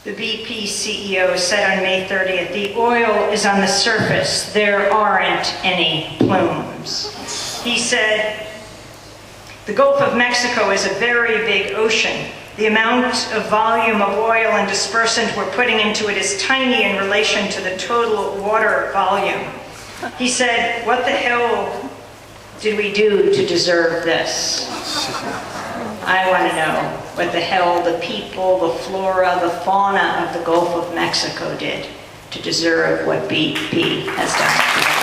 The BP CEO said on May 30th, the oil is on the surface. There aren't any plumes. He said, the Gulf of Mexico is a very big ocean. The amount of volume of oil and dispersant we're putting into it is tiny in relation to the total water volume. He said, what the hell did we do to deserve this? I want to know what the hell the people, the flora, the fauna of the Gulf of Mexico did to deserve what BP has done to them.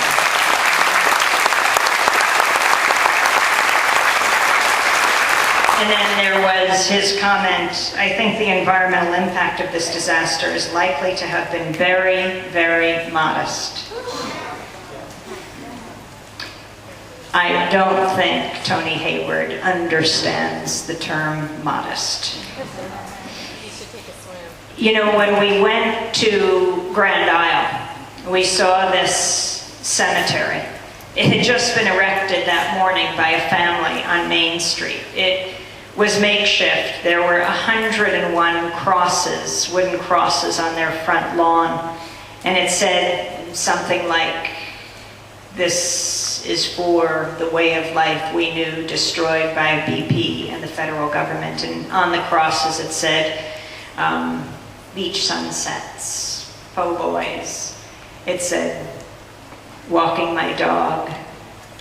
And then there was his comment, I think the environmental impact of this disaster is likely to have been very, very modest. I don't think Tony Hayward understands the term modest. You know, when we went to Grand Isle, we saw this cemetery. It had just been erected that morning by a family on Main Street. It was makeshift. There were 101 crosses, wooden crosses on their front lawn. And it said something like, this is for the way of life we knew destroyed by BP and the federal government. And on the crosses it said, beach sunsets, po' boys. It said, walking my dog,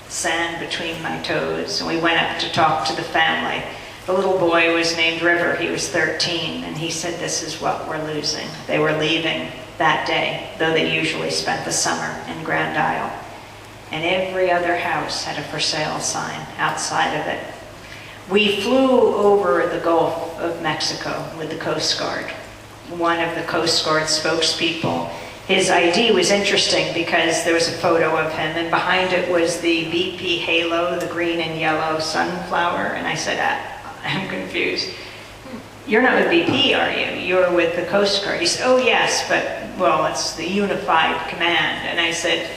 sand between my toes. And we went up to talk to the family. The little boy was named River. He was 13, and he said, this is what we're losing. They were leaving that day, though they usually spent the summer in Grand Isle. And every other house had a for sale sign outside of it. We flew over the Gulf of Mexico with the Coast Guard. One of the Coast Guard spokespeople, his ID was interesting because there was a photo of him, and behind it was the BP halo, the green and yellow sunflower. And I said, I'm confused. You're not with BP, are you? You're with the Coast Guard. He said, oh yes, but, well, it's the unified command. And I said,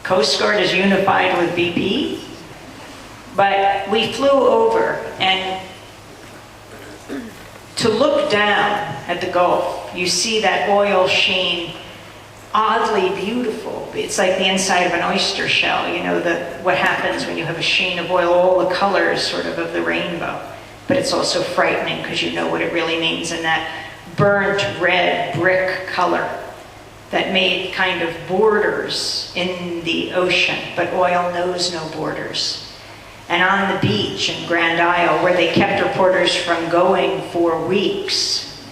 Coast Guard is unified with BP? But we flew over, and to look down at the Gulf, you see that oil sheen, oddly beautiful. It's like the inside of an oyster shell, you know, what happens when you have a sheen of oil, all the colors sort of the rainbow. But it's also frightening because you know what it really means, and that burnt red brick color that made kind of borders in the ocean, but oil knows no borders. And on the beach in Grand Isle, where they kept reporters from going for weeks,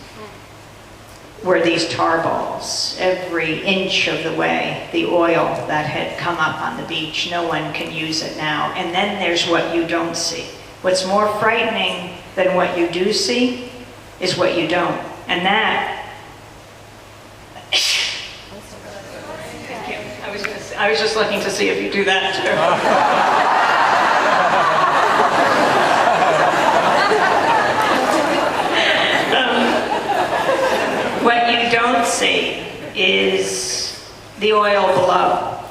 were these tar balls. Every inch of the way, the oil that had come up on the beach, no one can use it now. And then there's what you don't see. What's more frightening than what you do see is what you don't. And that, I was just looking to see if you do that too. What you don't see is the oil below.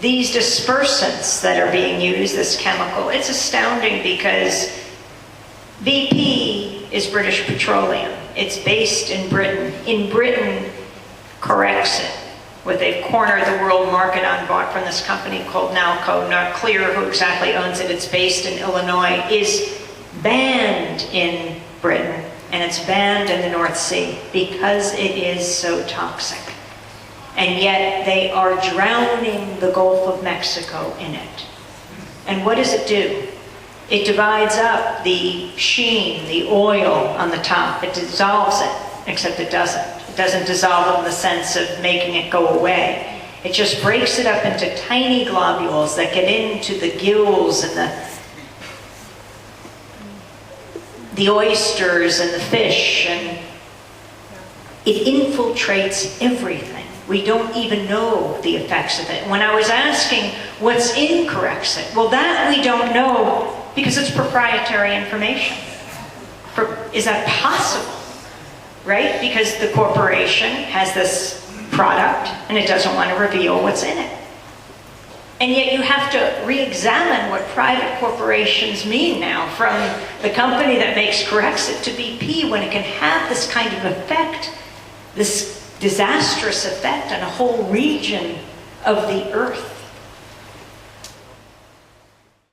These dispersants that are being used, this chemical, it's astounding because BP is British Petroleum. It's based in Britain. In Britain, corrects it. What they've cornered the world market on, bought from this company called Nalco, not clear who exactly owns it. It's based in Illinois, is banned in Britain, and it's banned in the North Sea because it is so toxic. And yet they are drowning the Gulf of Mexico in it. And what does it do? It divides up the sheen, the oil on the top. It dissolves it, except it doesn't. It doesn't dissolve in the sense of making it go away. It just breaks it up into tiny globules that get into the gills and the oysters and the fish, and it infiltrates everything. We don't even know the effects of it. When I was asking what's in Corexit, well, that we don't know because it's proprietary information. Is that possible? Right? Because the corporation has this product and it doesn't want to reveal what's in it. And yet you have to re-examine what private corporations mean now, from the company that makes Corexit to BP, when it can have this kind of effect, this disastrous effect on a whole region of the earth.